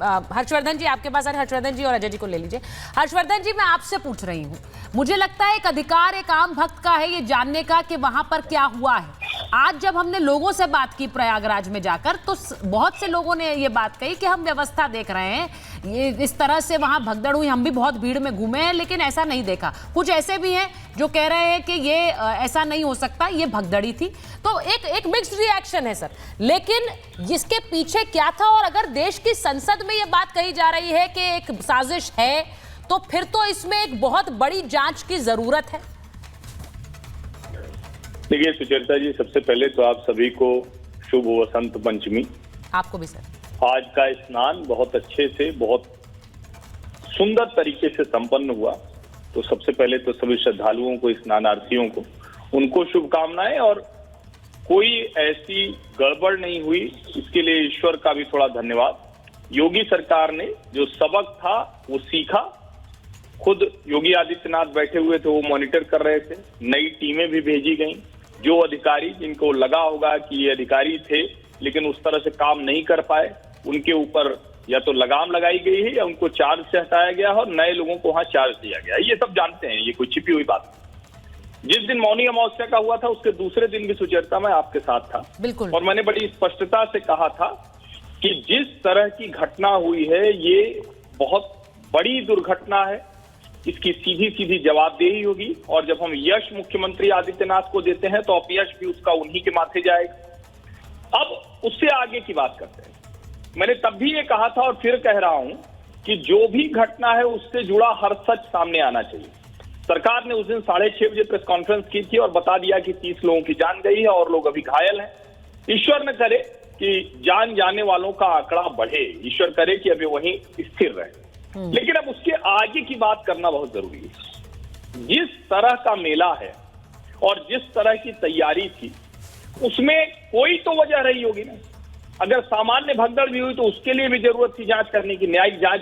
हर्षवर्धन जी आपके पास आ रहे, हर्षवर्धन जी और अजय जी को ले लीजिए। हर्षवर्धन जी, मैं आपसे पूछ रही हूँ, मुझे लगता है एक अधिकार एक आम भक्त का है ये जानने का कि वहां पर क्या हुआ है। आज जब हमने लोगों से बात की प्रयागराज में जाकर, तो बहुत से लोगों ने ये बात कही कि हम व्यवस्था देख रहे हैं, ये इस तरह से वहां भगदड़ हुई, हम भी बहुत भीड़ में घूमे हैं लेकिन ऐसा नहीं देखा। कुछ ऐसे भी हैं जो कह रहे हैं कि ये ऐसा नहीं हो सकता, ये भगदड़ी थी। तो एक मिक्स्ड रिएक्शन है सर, लेकिन जिसके पीछे क्या था, और अगर देश की संसद में ये बात कही जा रही है कि एक साजिश है, तो फिर तो इसमें एक बहुत बड़ी जांच की जरूरत है। देखिए सुचरिता जी, सबसे पहले तो आप सभी को शुभ वसंत पंचमी। आपको भी सर। आज का स्नान बहुत अच्छे से, बहुत सुंदर तरीके से संपन्न हुआ, तो सबसे पहले तो सभी श्रद्धालुओं को, स्नानार्थियों को, उनको शुभकामनाएं। और कोई ऐसी गड़बड़ नहीं हुई, इसके लिए ईश्वर का भी थोड़ा धन्यवाद। योगी सरकार ने जो सबक था वो सीखा। खुद योगी आदित्यनाथ बैठे हुए थे, वो मॉनिटर कर रहे थे, नई टीमें भी भेजी गई। जो अधिकारी जिनको लगा होगा कि ये अधिकारी थे लेकिन उस तरह से काम नहीं कर पाए, उनके ऊपर या तो लगाम लगाई गई है या उनको चार्ज से हटाया गया है और नए लोगों को वहां चार्ज दिया गया है। ये सब जानते हैं, ये कोई छिपी हुई बात नहीं। जिस दिन मौनी अमावस्या का हुआ था उसके दूसरे दिन भी सुचरिता मैं आपके साथ था, बिल्कुल, और मैंने बड़ी स्पष्टता से कहा था कि जिस तरह की घटना हुई है ये बहुत बड़ी दुर्घटना है, इसकी सीधी सीधी जवाबदेही होगी। और जब हम यश मुख्यमंत्री आदित्यनाथ को देते हैं तो अपयश भी उसका उन्हीं के माथे जाएगा। अब उससे आगे की बात करते हैं। मैंने तब भी ये कहा था और फिर कह रहा हूं कि जो भी घटना है उससे जुड़ा हर सच सामने आना चाहिए। सरकार ने उस दिन 6:30 बजे प्रेस कॉन्फ्रेंस की थी और बता दिया कि 30 लोगों की जान गई है और लोग अभी घायल हैं। ईश्वर न करे कि जान जाने वालों का आंकड़ा बढ़े, ईश्वर करे कि अभी वहीं स्थिर रहे। लेकिन अब उसके आगे की बात करना बहुत जरूरी है। जिस तरह का मेला है और जिस तरह की तैयारी थी, उसमें कोई तो वजह रही होगी ना। अगर सामान्य भगदड़ भी हुई तो उसके लिए भी जरूरत थी जांच करने की। न्यायिक जांच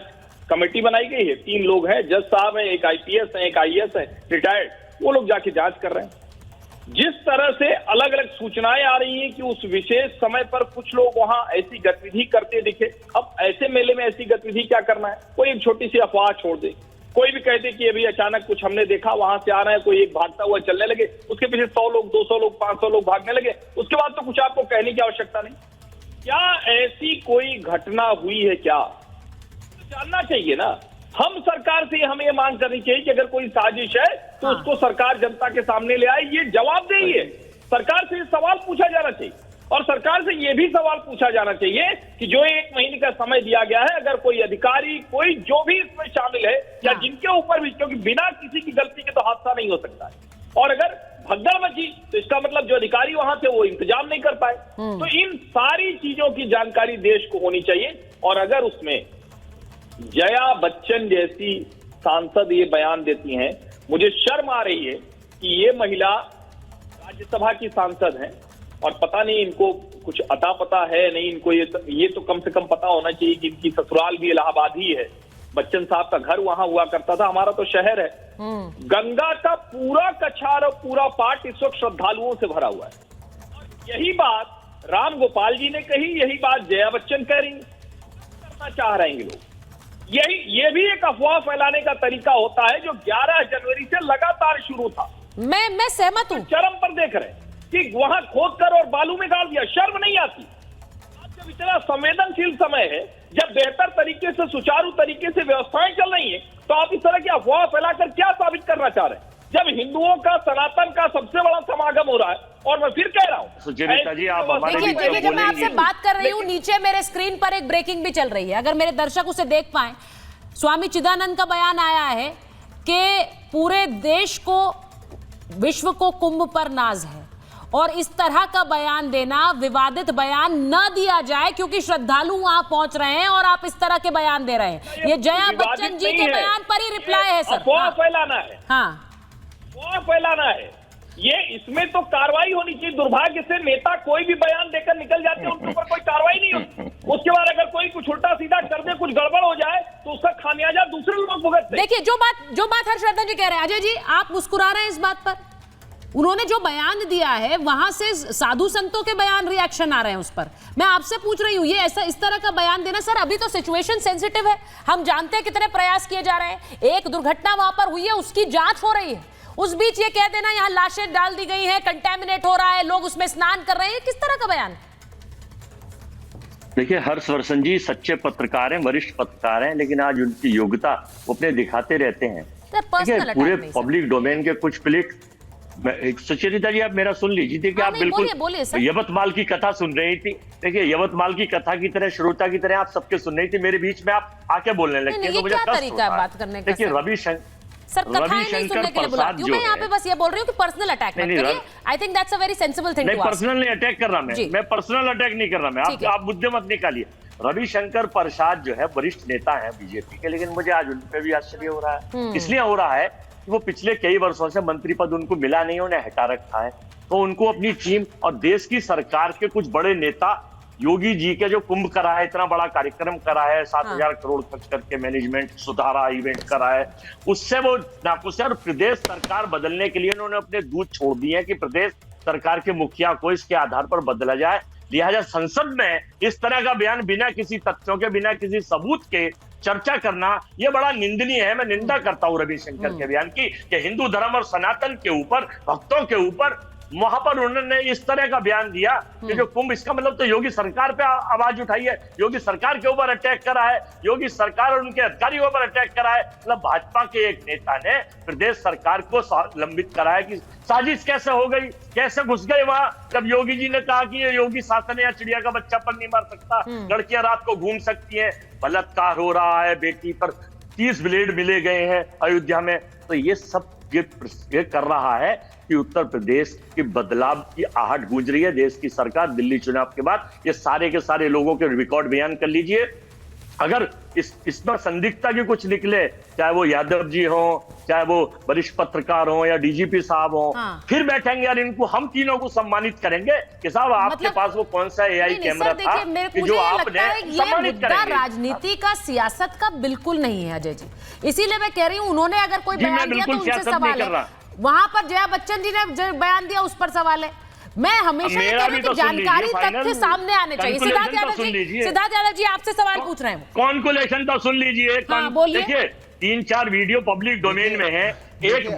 कमेटी बनाई गई है, 3 लोग हैं, जज साहब हैं, एक IPS है, एक IAS है रिटायर्ड, वो लोग जाके जांच कर रहे हैं। जिस तरह से अलग अलग सूचनाएं आ रही हैं कि उस विशेष समय पर कुछ लोग वहां ऐसी गतिविधि करते दिखे। अब ऐसे मेले में ऐसी गतिविधि क्या करना है? कोई एक छोटी सी अफवाह छोड़ दे, कोई भी कह दे कि अभी अचानक कुछ हमने देखा, वहां से आ रहे हैं, कोई एक भागता हुआ चलने लगे, उसके पीछे 100 लोग, 200 लोग, 500 लोग भागने लगे, उसके बाद तो कुछ आपको कहने की आवश्यकता नहीं। क्या ऐसी कोई घटना हुई है? क्या जानना चाहिए ना। हम सरकार से हमें ये मांग करनी चाहिए कि अगर कोई साजिश है तो उसको सरकार जनता के सामने ले आए। ये जवाबदेही है। सरकार से सवाल पूछा जाना चाहिए और सरकार से ये भी सवाल पूछा जाना चाहिए कि जो 1 महीने का समय दिया गया है, अगर कोई अधिकारी, कोई जो भी इसमें शामिल है या जिनके ऊपर भी, क्योंकि बिना किसी की गलती के तो हादसा नहीं हो सकता है, और अगर भगदड़ मची तो इसका मतलब जो अधिकारी वहां थे वो इंतजाम नहीं कर पाए। तो इन सारी चीजों की जानकारी देश को होनी चाहिए। और अगर उसमें जया बच्चन जैसी सांसद ये बयान देती हैं, मुझे शर्म आ रही है कि ये महिला राज्यसभा की सांसद हैं और पता नहीं इनको कुछ अता पता है नहीं, इनको ये तो कम से कम पता होना चाहिए कि इनकी ससुराल भी इलाहाबाद ही है। बच्चन साहब का घर वहां हुआ करता था, हमारा तो शहर है। गंगा का पूरा कछार और पूरा पाट इस वक्त श्रद्धालुओं से भरा हुआ है। यही बात राम गोपाल जी ने कही, यही बात जया बच्चन कह रही, करना चाह रहे हैं लोग। ये भी एक अफवाह फैलाने का तरीका होता है जो 11 जनवरी से लगातार शुरू था। मैं सहमत हूं। चरम पर देख रहे हैं कि वहां खोदकर और बालू में गाड़ दिया। शर्म नहीं आती? आज जब इतना संवेदनशील समय है, जब बेहतर तरीके से, सुचारू तरीके से व्यवस्थाएं चल रही हैं, तो आप इस तरह की अफवाह फैलाकर क्या साबित करना चाह रहे हैं? जब हिंदुओं का, सनातन का सबसे बड़ा समागम हो रहा है, और मैं फिर कह रहा हूं, सुचरिता जी आप देखिए जब मैं आपसे बात कर रही हूँ, नीचे मेरे स्क्रीन पर एक ब्रेकिंग भी चल रही है, अगर मेरे दर्शक उसे देख पाए। स्वामी चिदानंद का बयान आया है कि पूरे देश को, विश्व को कुंभ पर नाज है, और इस तरह का बयान देना, विवादित बयान न दिया जाए क्योंकि श्रद्धालु वहां पहुंच रहे हैं और आप इस तरह के बयान दे रहे हैं। ये जया बच्चन जी के बयान पर ही रिप्लाई है सर। अफवाह फैलाना है। हाँ, अफवाह फैलाना है ये। इसमें तो कार्रवाई होनी चाहिए। दुर्भाग्य से नेता कोई भी बयान देकर निकल जाते हैं, उनके ऊपर कोई कार्रवाई नहीं होती। उसके बाद अगर कोई कुछ उल्टा सीधा कर दे, कुछ गड़बड़ हो जाए, तो उसका खामियाजा दूसरे लोग भुगतते हैं। देखिए जो बात हर्षवर्धन जी कह रहे हैं, अजय जी आप मुस्कुरा रहे हैं इस बात पर? उन्होंने जो बयान दिया है वहां से साधु संतों के बयान रिएक्शन आ रहे हैं उस पर। मैं आपसे पूछ रही हूँ ये ऐसा इस तरह का बयान देना, सर अभी तो सिचुएशन सेंसिटिव है, हम जानते हैं कितने प्रयास किए जा रहे हैं, एक दुर्घटना वहां पर हुई है उसकी जांच हो रही है, उस बीच ये कह देना यहाँ लाशें डाल दी गई हैं, कंटेमिनेट हो रहा है, लोग उसमें स्नान कर रहे हैं, किस तरह का बयान? देखिए, हर्षवर्धन जी सच्चे पत्रकार हैं, वरिष्ठ पत्रकार हैं, लेकिन आज उनकी योग्यता वो अपने दिखाते रहते हैं। देखिए, पूरे पब्लिक डोमेन के कुछ क्लिक, सुचरिता जी आप मेरा सुन लीजिए। देखिए, आप बिल्कुल यवतमाल की कथा सुन रही थी। देखिए, यवतमाल की कथा की तरह, श्रोता की तरह आप सबके सुन रही थी, मेरे बीच में आप आके बोलने लगते हैं, तो मुझे कष्ट होता है। बात करने का देखिए, रविशंकर प्रसाद जो मैं यहाँ पे बस ये बोल रही हूँ कि पर्सनल अटैक मत करिए। I think that's a very sensible thing to ask. Personal नहीं अटैक कर रहा मैं पर्सनल अटैक नहीं कर रहा मैं, आप मुद्दे मत निकालिए। रविशंकर प्रसाद जो है वरिष्ठ नेता है बीजेपी के, लेकिन मुझे आज उन पे भी आश्चर्य हो रहा है। इसलिए हो रहा है कि वो पिछले कई वर्षों से मंत्री पद उनको मिला नहीं, उन्हें हटा रखा है, तो उनको अपनी टीम और देश की सरकार के कुछ बड़े नेता, योगी जी के जो कुंभ करा है, इतना बड़ा कार्यक्रम करा है, 7,000 करोड़ खर्च करके मैनेजमेंट सुधारा इवेंट करा है, उससे वो नाखुश है। और प्रदेश सरकार बदलने के लिए उन्होंने अपने दूध छोड़ दिए हैं कि प्रदेश सरकार के मुखिया को इसके आधार पर बदला जाए। लिहाजा संसद में इस तरह का बयान बिना किसी तथ्यों के, बिना किसी सबूत के चर्चा करना, यह बड़ा निंदनीय है। मैं निंदा करता हूं रविशंकर के बयान की कि हिंदू धर्म और सनातन के ऊपर, भक्तों के ऊपर वहां पर उन्होंने इस तरह का बयान दिया कि जो कुंभ, इसका मतलब तो योगी सरकार पे आवाज उठाई है, योगी सरकार के ऊपर अटैक करा है, योगी सरकार और उनके अधिकारियों पर अटैक करा है। मतलब भाजपा के एक नेता ने प्रदेश सरकार को लंबित करा है कि साजिश कैसे हो गई, कैसे घुस गए वहां, जब योगी जी ने कहा कि ये योगी शासन या चिड़िया का बच्चा पर नहीं मार सकता, लड़कियां रात को घूम सकती हैं, बलात्कार हो रहा है, बेटी पर 30 ब्लेड मिले गए हैं अयोध्या में। तो ये सब ये कर रहा है कि उत्तर प्रदेश की बदलाव की आहट गूंज रही है। देश की सरकार दिल्ली चुनाव के बाद ये सारे के सारे लोगों के रिकॉर्ड बयान कर लीजिए। अगर इसमें संदिग्धता की कुछ निकले, चाहे वो यादव जी हो, चाहे वो वरिष्ठ पत्रकार हो या डीजीपी साहब हो, फिर बैठेंगे यार, इनको हम तीनों को सम्मानित करेंगे कि साहब आपके पास वो कौन सा एआई कैमरा था कि जो आपने सम्मानित करेंगे। राजनीति का, सियासत का बिल्कुल नहीं है अजय जी, इसीलिए मैं कह रही हूँ उन्होंने अगर कोई बयान दिया तो उनसे सवाल है। वहां पर जया बच्चन जी ने जो बयान दिया उस पर सवाल है। मैं हमेशा ये कह रही हूँ कि जानकारी तथ्य सामने आने चाहिए। सिद्धार्थ यादव जी आपसे सवाल पूछ रहे हैं। कॉन्कुलेशन तो सुन लीजिए। देखिए, 3-4 वीडियो पब्लिक डोमेन में है। एक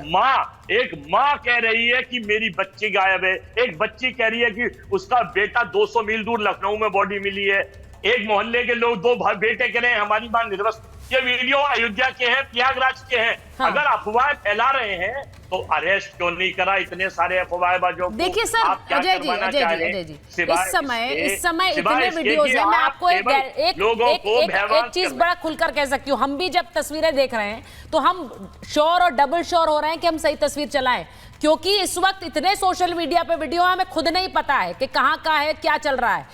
माँ कह रही है कि मेरी बच्ची गायब है, एक बच्ची कह रही है कि उसका बेटा 200 मील दूर लखनऊ में बॉडी मिली है, एक मोहल्ले के लोग, 2 बेटे कह रहे हैं हमारी मां निर्वस्त्र। ये वीडियो अयोध्या के हैं, प्रयागराज के हैं। अगर अफवाह फैला रहे हैं तो अरेस्ट क्यों नहीं करा इतने सारे अफवाहबाजों को? देखिए सर, अजय जी इस समय इतने वीडियोस हैं। मैं आपको एक चीज बड़ा खुलकर कह सकती हूँ, हम भी जब तस्वीरें देख रहे हैं तो हम श्योर और डबल श्योर हो रहे हैं कि हम सही तस्वीर चलाएं, क्योंकि इस वक्त इतने सोशल मीडिया पे वीडियो हमें खुद नहीं पता है कि कहाँ का है, क्या चल रहा है।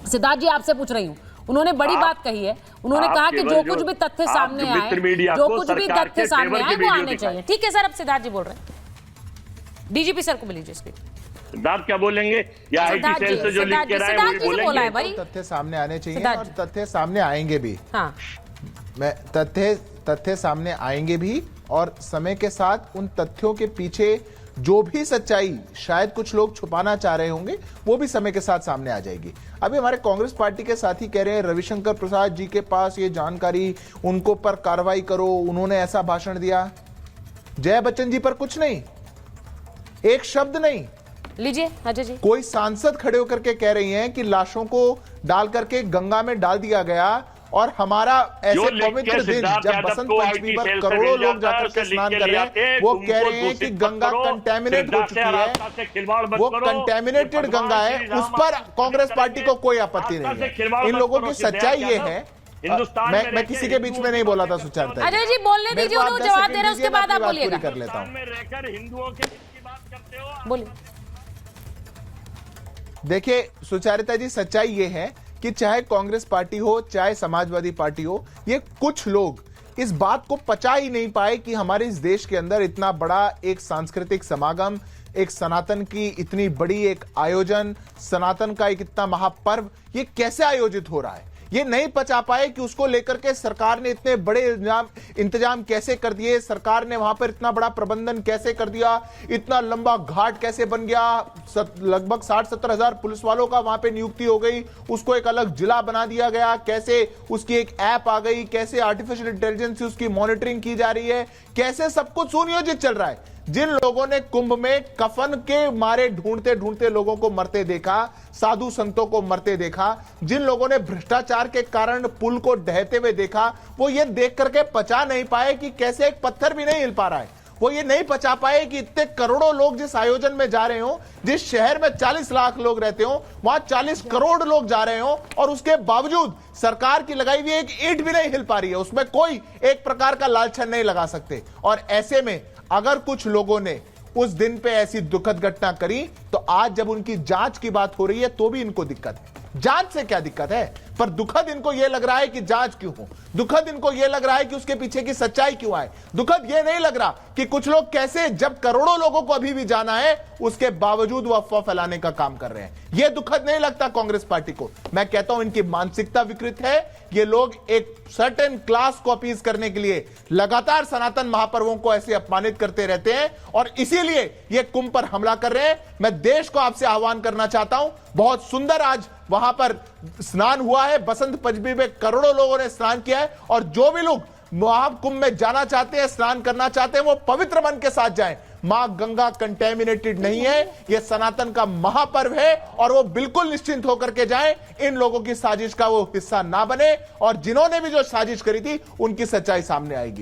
सिद्धार्थ जी आपसे पूछ रही हूँ, उन्होंने बड़ी बात कही है, उन्होंने कहा कि जो कुछ भी तथ्य सामने आए, जो कुछ भी तथ्य सामने आए वो आने चाहिए। ठीक है सर, अब सिद्धार्थ जी बोल रहे हैं, डीजीपी सर को मिलीजिए स्पीच। सिद्धार्थ क्या बोलेंगे? या आईटी सेल से जो लिख के रहा है वही बोलेंगे। भाई तथ्य सामने आने चाहिए और तथ्य सामने आएंगे भी। हाँ, मैं तथ्य सामने आएंगे भी, और समय के साथ उन तथ्यों के पीछे जो भी सच्चाई शायद कुछ लोग छुपाना चाह रहे होंगे वो भी समय के साथ सामने आ जाएगी। अभी हमारे कांग्रेस पार्टी के साथी कह रहे हैं रविशंकर प्रसाद जी के पास ये जानकारी, उनको पर कार्रवाई करो, उन्होंने ऐसा भाषण दिया। जया बच्चन जी पर कुछ नहीं, एक शब्द नहीं। लीजिए अजय जी। कोई सांसद खड़े होकर के कह रही हैं कि लाशों को डाल करके गंगा में डाल दिया गया, और हमारा ऐसे पवित्र दिन जब बसंत पंचमी पर करोड़ों लोग जाकर के स्नान कर रहे हैं, वो कह रहे हैं कि गंगा कंटेमिनेट हो चुकी है, वो कंटेमिनेटेड गंगा है, उस पर कांग्रेस पार्टी को कोई आपत्ति नहीं है। इन लोगों की सच्चाई ये है। मैं किसी के बीच में नहीं बोला था सुचारिता। अजय जी बोलने दीजिए, वो जवाब दे रहे हैं, उसके बाद आप बोलिएगा। कर लेता हूं। बोलिए। देखिए सुचारिता जी, सच्चाई ये है कि चाहे कांग्रेस पार्टी हो, चाहे समाजवादी पार्टी हो, ये कुछ लोग इस बात को पचा ही नहीं पाए कि हमारे इस देश के अंदर इतना बड़ा एक सांस्कृतिक समागम, एक सनातन की इतनी बड़ी एक आयोजन, सनातन का एक इतना महापर्व, ये कैसे आयोजित हो रहा है। ये नहीं पचा पाए कि उसको लेकर के सरकार ने इतने बड़े इंतजाम कैसे कर दिए, सरकार ने वहां पर इतना बड़ा प्रबंधन कैसे कर दिया, इतना लंबा घाट कैसे बन गया, लगभग 60-70 हजार पुलिस वालों का वहां पे नियुक्ति हो गई, उसको एक अलग जिला बना दिया गया, कैसे उसकी एक ऐप आ गई, कैसे आर्टिफिशियल इंटेलिजेंस से उसकी मॉनिटरिंग की जा रही है, कैसे सब कुछ सुनियोजित चल रहा है। जिन लोगों ने कुंभ में कफन के मारे ढूंढते ढूंढते लोगों को मरते देखा, साधु संतों को मरते देखा, जिन लोगों ने भ्रष्टाचार के कारण पुल को ढहते हुए देखा, वो ये देख करके पचा नहीं पाए कि कैसे एक पत्थर भी नहीं हिल पा रहा है। वो ये नहीं पचा पाए कि इतने करोड़ों लोग जिस आयोजन में जा रहे हो, जिस शहर में 40 लाख लोग रहते हो, वहां 40 करोड़ लोग जा रहे हो, और उसके बावजूद सरकार की लगाई हुई एक ईंट भी नहीं हिल पा रही है। उसमें कोई एक प्रकार का लालछन नहीं लगा सकते। और ऐसे में अगर कुछ लोगों ने उस दिन पे ऐसी दुखद घटना करी, तो आज जब उनकी जांच की बात हो रही है तो भी इनको दिक्कत है। जांच से क्या दिक्कत है, पर दुखद इनको यह लग रहा है कि जांच क्यों हो, दुखद इनको यह लग रहा है कि उसके पीछे की सच्चाई क्यों आए। दुखद यह नहीं लग रहा कि कुछ लोग कैसे, जब करोड़ों लोगों को अभी भी जाना है, उसके बावजूद वो अफवाह फैलाने का काम कर रहे हैं। यह दुखद नहीं लगता कांग्रेस पार्टी को। मैं कहता हूं इनकी मानसिकता विकृत है। ये लोग एक सर्टेन क्लास को अपीज करने के लिए लगातार सनातन महापर्वों को ऐसे अपमानित करते रहते हैं, और इसीलिए ये कुंभ पर हमला कर रहे हैं। मैं देश को आपसे आह्वान करना चाहता हूं, बहुत सुंदर आज वहां पर स्नान हुआ है, बसंत पंचमी में करोड़ों लोगों ने स्नान किया है, और जो भी लोग महाकुंभ में जाना चाहते हैं, स्नान करना चाहते हैं, वो पवित्र मन के साथ जाएं। मां गंगा कंटेमिनेटेड नहीं है, यह सनातन का महापर्व है, और वो बिल्कुल निश्चिंत होकर के जाएं। इन लोगों की साजिश का वो हिस्सा ना बने, और जिन्होंने भी जो साजिश करी थी उनकी सच्चाई सामने आएगी।